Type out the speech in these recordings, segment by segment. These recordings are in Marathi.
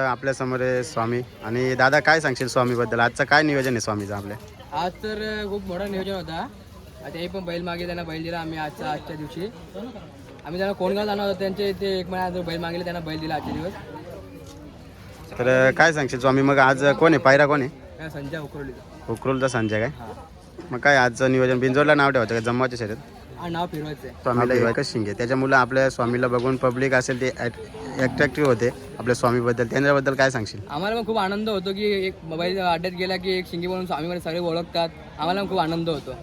आपल्या समोर आहे स्वामी. आणि दादा काय सांगशील स्वामीबद्दल? आजचं काय नियोजन आहे स्वामीचं आपल्या? आज तर खूप मोठा नियोजन होता. त्याही पण बैल मागे त्यांना बैल दिला आम्ही आजच्या दिवशी. आम्ही त्यांना कोणगाव जाणार होतो, त्यांचे ते एक महिना बैल मागेले, त्यांना बैल दिला आजच्या दिवस. तर काय सांगशील स्वामी? मग आज कोण आहे, पायरा कोण आहे? काय संजय उकरवलीचा. उकरूलचा संजय काय? मग काय आजचं नियोजन बिंजोडला नाव ठेवायचं का जमवायच्या शर्यत? हा, नाव फिरवायचं आहे. स्वामीला एकच शिंगे, त्याच्यामुळे आपल्या स्वामीला बघून पब्लिक असेल ते ॲट्रॅक्टिव्ह होते आपल्या स्वामीबद्दल. त्यांच्याबद्दल काय सांगशील? आम्हाला पण खूप आनंद होतो की एक बैल अड्ड्यात गेला की एक शिंगी म्हणून स्वामीमध्ये सगळे ओळखतात. आम्हाला पण खूप आनंद होतो.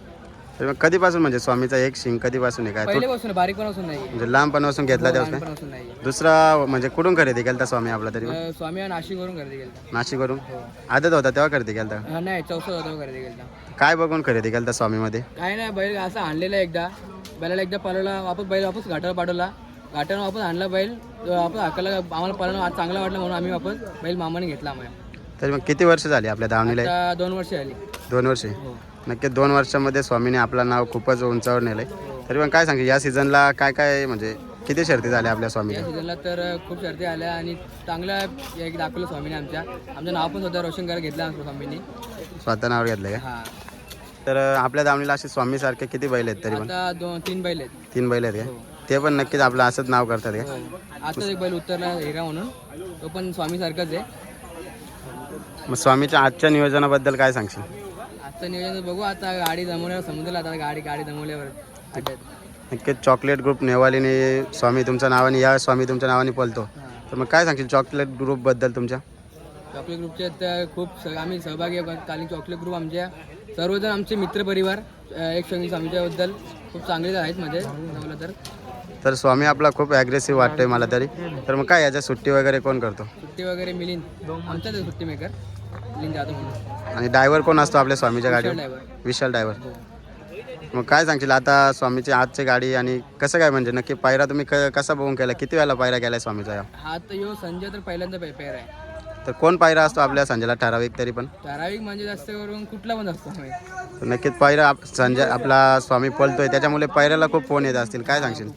तर मग कधीपासून म्हणजे स्वामीचा एक शिंग कधीपासून आहे काय? पहिलेपासून बारीकपणापासून नाही, म्हणजे लहानपणापासून घेतला त्यावेळेस काय? लहानपणापासून नाही. दुसरा म्हणजे कुठून खरेदी केलता स्वामी आपला तरी? स्वामी हा नाशिकवरून खरेदी केला. नाशिकवरून आदत होता तेव्हा खरेदी केलता? नाही, 64 होता खरेदी केला. काय बघून खरेदी केलता स्वामीमध्ये? काय नाही, बैल असं आणलेला एकदा, बैलाला एकदा पळवला, बैल वापस घाटावर पाठवला, घाटावर वापस आणला बैल, वापस हाकाला आम्हाला पळवणं चांगलं वाटलं म्हणून आम्ही वापस बैल मामाने घेतला आम्हाला. तरी मग किती वर्ष झाली आपल्या दावणीला? आता 2 वर्ष झाली. 2 वर्षे. नक्की 2 वर्षामध्ये स्वामीने आपलं नाव खूपच उंचावर नेलंय. तरी पण काय सांगेल या सीझनला काय काय म्हणजे किती शर्ती झाल्या आपल्या या स्वामीच्या? सीझनला तर खूप शर्ती आल्या आणि चांगलं एक दाखवलं स्वामीने. आमचं नाव पण स्वतः रोशन करायला घेतलं स्वामींनी. स्वतः नाव घेतलं का? हा. तर आपल्या दावणीला असे स्वामीसारखे किती बैल आहेत तरी पण? आता 2-3 बैल आहेत. 3 बैल आहेत का? ते पण नक्कीच आपलं असंच नाव करतात का? आताच एक बैल उतरला हिरा म्हणून, तो पण स्वामीसारखाच आहे. मग स्वामीच्या आजच्या नियोजनाबद्दल काय सांगशील? आजचं नियोजन बघू आता, गाडी जमवल्यावर समजेल. आता गाडी जमवल्यावर अड्ड्यात. नक्कीच चॉकलेट ग्रुप नेवालीने स्वामी तुमच्या नावाने, या स्वामी तुमच्या नावाने पळतो. तर मग काय सांगशील चॉकलेट ग्रुपबद्दल तुमच्या? चॉकलेट ग्रुपचे तर खूप आम्ही सहभागी आहोत. कारण चॉकलेट ग्रुप आमच्या सर्वजण आमचे मित्रपरिवार एक संगीत स्वामीच्याबद्दल खूप चांगलेच आहेत मध्ये जमलं तर स्वामी आपला खूप ॲग्रेसिव्ह वाटतोय मला तरी. तर मग काय याच्या सुट्टी वगैरे कोण करतो? सुट्टी वगैरे मिलिंद, आमच्याच सुट्टी मेकर मिलिंद जाधव म्हणून. आणि ड्रायव्हर कोण असतो आपल्या स्वामीच्या गाडीवर? ड्रायव्हर विशाल ड्रायव्हर. मग काय सांगशील आता स्वामीची आजची गाडी आणि कसं काय म्हणजे नक्की पायरा तुम्ही कसा बघून केला? किती वेळेला पायरा केलाय स्वामीचा? हा तर यो संजय तर पहिल्यांदा पेअर आहे. तर कोण पायरा असतो आपल्या संजयला ठराविक तरी पण? ठराविक म्हणजे जास्त करून कुठला पण असतो. तर नक्कीच पायरा संजय आपला स्वामी पळतोय त्याच्यामुळे पायऱ्याला खूप फोन येत असतील. काय सांगशील?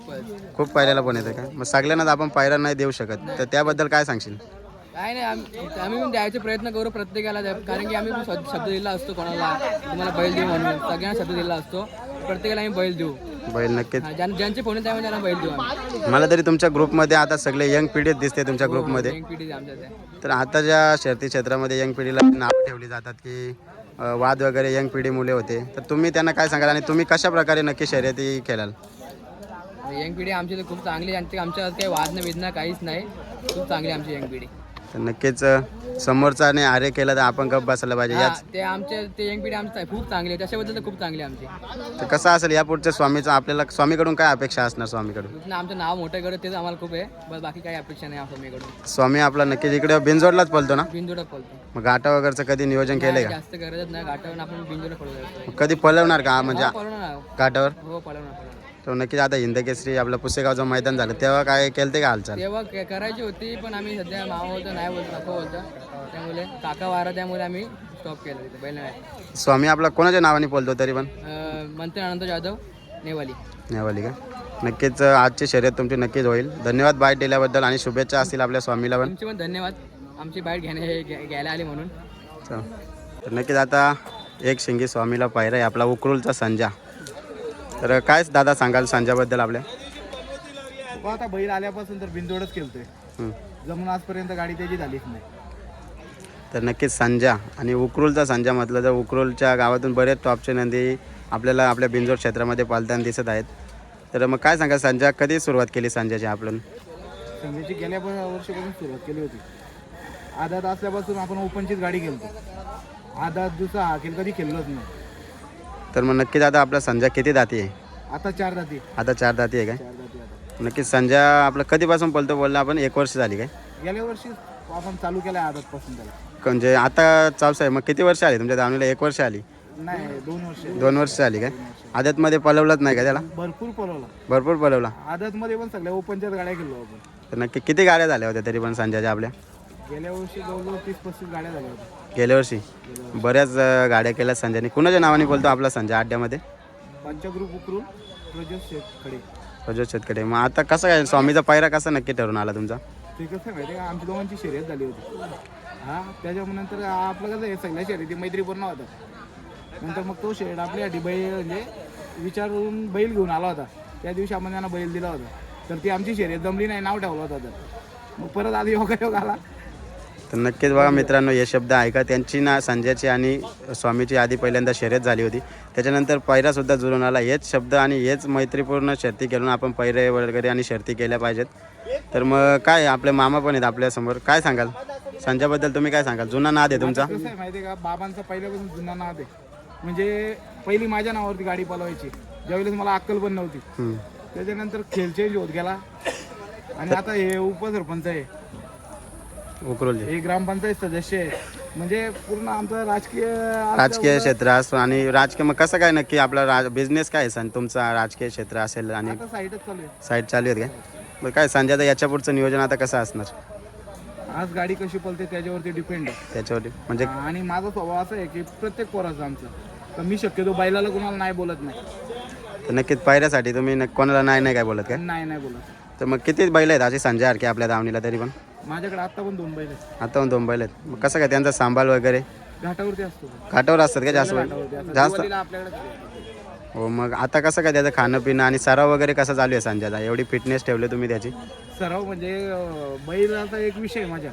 खूप पायऱ्याला फोन येतं काय? मग सगळ्यांनाच आपण पायरा नाही देऊ शकत, तर त्याबद्दल काय सांगशील? काय नाही, आम्ही पण द्यायचे प्रयत्न करू प्रत्येकाला. कारण की आम्ही पण शब्द दिला असतो कोणाला, तुम्हाला बैल देऊ म्हणून सगळ्यांना शब्द दिला असतो. प्रत्येकाला आम्ही बैल देऊ. बैल नक्कीच ज्यांचे फोन त्यामुळे त्यांना बैल देऊ आम्ही. मला तरी तुमच्या ग्रुपमध्ये आता सगळे यंग पिढीत दिसते तुमच्या ग्रुपमध्ये. एक पिढी आमच्या त्या. तर आता ज्या शर्ती क्षेत्रामध्ये यंग पिढीला नावं ठेवली जातात की वाद वगैरे यंग पिढी मुले होते, तर तुम्ही त्यांना काय सांगाल आणि तुम्ही कशा प्रकारे नक्की शर्यती केलाल? यंग पिढी आमची तर खूप चांगली, आणि आमच्या काही वाद न वेदना काहीच नाही. खूप चांगली आमची यंग पिढी. तर नक्कीच समोरचाने आरे केलं तर आपण गप बसायला पाहिजे. याच ते आमचे ते यंग पिढी आमची खूप चांगली आहे, त्याच्याबद्दल तर खूप चांगली आमची. तर कसं असेल या पुढच्या स्वामीचं आपल्याला स्वामीकडून काय अपेक्षा असणार? स्वामीकडून आमचं नाव मोठं करत तेच आम्हाला खूप आहे, बस बाकी काही अपेक्षा नाही स्वामीकडून. स्वामी आपला नक्कीच इकडे बिंजोडलाच पळतो ना? बिंदुडा पळतो. मग घाटा वगैरेचं कधी नियोजन केलंय का? जास्त गरजच नाही, घाटावर आपण बिंदुडा पळवतो. कधी पळवणार का म्हणजे पळवणार घाटावर? हो, पळवणार. तर नक्कीच आता हिंदकेसरी आपलं पुसेगावचं मैदान झालं तेव्हा काय केलते का हालचाल? तेव्हा करायची होती, पण आम्ही सध्या मामा बोलतो नाही बोलतो नको बोलतो, त्यामुळे काका वारा, त्यामुळे आम्ही स्टॉप केलं तिथे बैल नाही. स्वामी आपला कोणाच्या नावाने बोलतो तरी पण? मंत्री अनंत जाधव नेवाली. नेवाली का? नक्कीच आजची शर्यत तुमची नक्कीच होईल. धन्यवाद बाईट दिल्याबद्दल आणि शुभेच्छा असतील आपल्या स्वामीला पण. तुमचे पण धन्यवाद आमची बाईट घ्यायला आली म्हणून. तर नक्कीच आता एक शिंगी स्वामीला पायरा आहे आपला उकरूलचा संजा. तर काय दादा सांगाल संजाबद्दल आपल्या? आता बैल आल्यापासून तर बिंदोडच केलतोय, जमून आजपर्यंत गाडी त्याची झालीच नाही. तर नक्कीच संजा आणि उकरूलचा संजा म्हटलं तर उकरूलच्या गावातून बरेच टॉपचे नंदी आपल्याला आपल्या बिंजोड क्षेत्रामध्ये पालताना दिसत आहेत. तर मग काय सांगा संजा कधी सुरुवात केली संजाची आपण? संजयची गेल्या वर्षीपासून सुरुवात केली होती. आदात असल्यापासून आपण ओपनचीच गाडी केलतो. आदात दुसरा हा खेळ कधी खेळलोच नाही. तर मग नक्कीच आता आपला संजा किती दाती आहे? आता 4 दाती. आता 4 दाती आहे काय? 4 दाती आता. नक्कीच संजा आपलं कधीपासून पळतो बोलला आपण? 1 वर्ष झाली काय? गेल्या वर्षी आपण चालू केलं आदातपासून त्याला. म्हणजे आता चालू आहे. मग किती वर्ष आली तुमच्या दावणीला? 1 वर्ष आली? नाही, 2 वर्ष. 2 वर्ष आली काय? आदतमध्ये पळवलंच नाही का त्याला? भरपूर पळवला. भरपूर पळवला. आदातमध्ये पण सगळ्या ओपनच्याच गाड्या खेळलो आपण. तर नक्की किती गाड्या झाल्या होत्या तरी पण संजाच्या आपल्या? गेल्या वर्षी जवळजवळ 30-35 गाड्या झाल्या होत्या. गेल्या वर्षी बऱ्याच गाड्या केल्या संजयने. कुणाच्या नावाने बोलतो आपला संजय अड्ड्यामध्ये? पंचग्रुप उकरून प्रज्योत शेतकडे. प्रज्योत शेतकडे. मग आता कसं काय स्वामीचा पायरा कसा नक्की ठरून आला तुमचा? ते कसं आहे माहिती आहे का, आमच्या दोघांची शर्यत झाली होती. हा त्याच्यानंतर आपलं कसं आहे, सगळ्या शर्यती मैत्रीपूर्ण होता. नंतर मग तो शेड आपल्यासाठी बैल म्हणजे विचारून बैल घेऊन आला होता. त्या दिवशी आपण त्यांना बैल दिला होता, तर ती आमची शर्यत जमली नाही, नाव ठेवलं होतं. तर मग परत आधी योगायोग आला. तर नक्कीच बघा मित्रांनो, हे शब्द ऐका. त्यांची ना संजयची आणि स्वामीची आधी पहिल्यांदा शर्यत झाली होती. त्याच्यानंतर पैरासुद्धा जुळून आला. हेच शब्द आणि हेच मैत्रीपूर्ण शर्ती खेळून आपण पैरे वगैरे आणि शर्ती केल्या पाहिजेत. तर मग काय आपले मामा पण आहेत आपल्यासमोर, काय सांगाल संजयबद्दल? तुम्ही काय सांगाल? जुना नाद आहे तुमचा. कसं आहे माहिती आहे का, बाबांचा पहिल्यापासून जुना नाद आहे. म्हणजे पहिली माझ्या नावावरती गाडी पळवायची, ज्यावेळेस मला अक्कल पण नव्हती. त्याच्यानंतर खेळ चेंज होत गेला आणि आता हे उपसरपंच आहे, उकरुलजी हे ग्रामपंचायत सदस्य आहे. म्हणजे पूर्ण आमचं राजकीय क्षेत्र असतो. आणि राजकीय मग कसं काय नक्की आपला बिझनेस काय आहे तुमचा? राजकीय क्षेत्र असेल आणि आता साईडच चालू आहे. साईट चालू आहेत काय? मग काय संजयचं याच्या पुढचं नियोजन आता कसं असणार? आज गाडी कशी पळते त्याच्यावरती डिपेंड आहे. त्याच्यावरती म्हणजे आणि माझा स्वभाव असा आहे की प्रत्येक पोराचा आमचा, तर मी शक्यतो बैलाला कोणाला नाही बोलत नाही. तर नक्कीच पायऱ्यासाठी तुम्ही कोणाला नाही काय बोलत काय? नाही बोलत. तर मग किती बैल आहेत अशी संजयसारखे आपल्या दावणीला तरी पण? माझ्याकडे आता पण 2 बैल आहेत. आता पण 2 बैल आहेत. मग कसं काय त्यांचा सांभाळ वगैरे? घाटावरती असतो. घाटावर असतात का जास्त? जास्त आपल्याकडे हो. मग आता कसं काय त्याचं खाणं पिणं आणि सराव वगैरे कसं चालू आहे संजयचा? एवढी फिटनेस ठेवली तुम्ही त्याची? सराव म्हणजे बैलाचा एक विषय आहे माझ्या,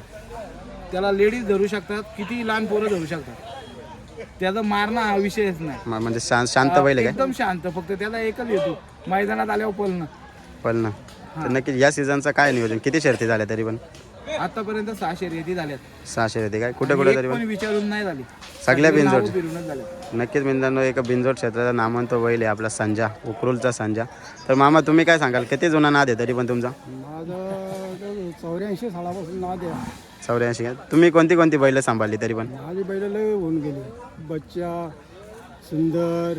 त्याला लेडीज धरू शकतात, किती लहान पोरं धरू शकतात. त्याचा मारणं हा विषयच नाही. म्हणजे शांत बैल आहे काय? एकदम शांत. फक्त त्याला एकच येतो, मैदानात आल्यावर पळणं. पळणं. तर नक्कीच या सीझनचं काय नियोजन? किती शर्ती झाल्या तरी पण? आतापर्यंत 6 शर्यती झाल्यात. 6 शर्यती काय? कुठे कुठे तरी एक पण? पण विचारून नाही झाली. सगळ्या बिनजोड फिरूनच झाल्या. नक्कीच मित्रांनो, एक बिनजोड क्षेत्राचा नामवंत बैल आहे आपला संजा, उकरूलचा संजा. तर मामा तुम्ही काय सांगाल, किती जुना नाद आहे तरी पण तुमचा? माझं 84 सालापासून नाद आहे. 84 काय? तुम्ही कोणती बैल सांभाळली तरी पण? माझी बैल लय होऊन गेली. बच्चा, सुंदर,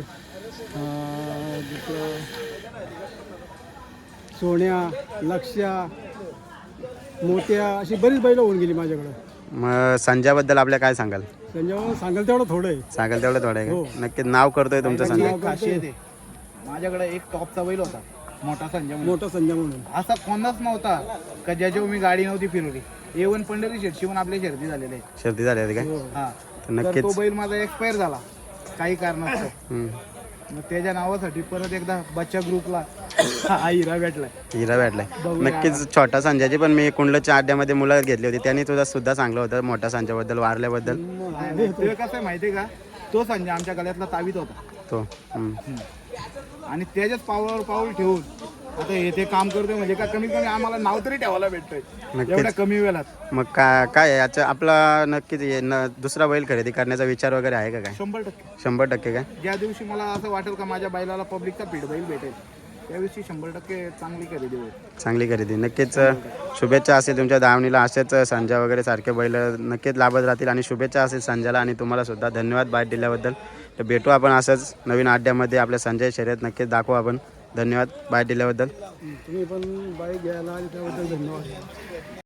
दुसरं सोन्या, लक्ष्या, मोत्या, अशी बरीच बैलं होऊन गेली माझ्याकडं. मग संजाबद्दल आपल्या काय सांगाल? त्यांच्यावर सांगाल तेवढं थोडं आहे. सांगाल तेवढं थोडं आहे का? नक्कीच नाव करतोय तुमचं संजय. एक खासियत आहे, माझ्याकडे एक टॉपचा बैल होता, मोठा संजय म्हणून. मोठा संजय म्हणून. असा कोणाच नव्हता का ज्याच्यावर मी गाडी नव्हती फिरवली. A1 पंढरी शेटशी पण आपल्या शर्दी झालेल्या आहे. शर्ती झाली होती काय? हा. तर तर नक्कीच तो बैल माझा एक्सपायर झाला काही कारणास्तव. हम्म. मग त्याच्या नावासाठी परत एकदा बच्चा ग्रुपला हा हिरा भेटलाय. हिरा भेटलाय. नक्कीच छोटा संजयची पण मी कुंडलच्या अड्ड्यामध्ये मुलाखत घेतली होती. त्यांनी तुझा सुद्धा चांगलं होतं मोठा संजयबद्दल, वारल्याबद्दल. ते कसं आहे माहिती आहे का, तो संजय आमच्या गळ्यातला तावीत होता. तो आणि त्याच्याच पावलावर पाऊल ठेवून आता हे ते काम करतोय. म्हणजे का कमीत कमी आम्हाला नाव तरी ठेवायला भेटतंय एवढ्या कमी वेळात. मग काय याचं आपला नक्कीच दुसरा बैल खरेदी करण्याचा विचार वगैरे आहे का काय? 100%. 100% काय? ज्या दिवशी मला असं वाटेल का माझ्या बैलाला पब्लिकचा फीड बैल भेटेल, त्या दिवशी 100% चांगली खरेदी होईल. चांगली खरेदी. नक्कीच शुभेच्छा असेल तुमच्या दावणीला. असेच संजय वगैरे सारखे बैल नक्कीच लाभत राहतील. आणि शुभेच्छा असेल संजयला आणि तुम्हाला सुद्धा. धन्यवाद बाईट दिल्याबद्दल. तर भेटू आपण असंच नवीन अड्ड्यामध्ये. आपल्या संजय शर्यत नक्कीच दाखवू आपण. धन्यवाद बाईट दिल्याबद्दल. तुम्ही पण बाईक घ्यायला आणि त्याबद्दल धन्यवाद.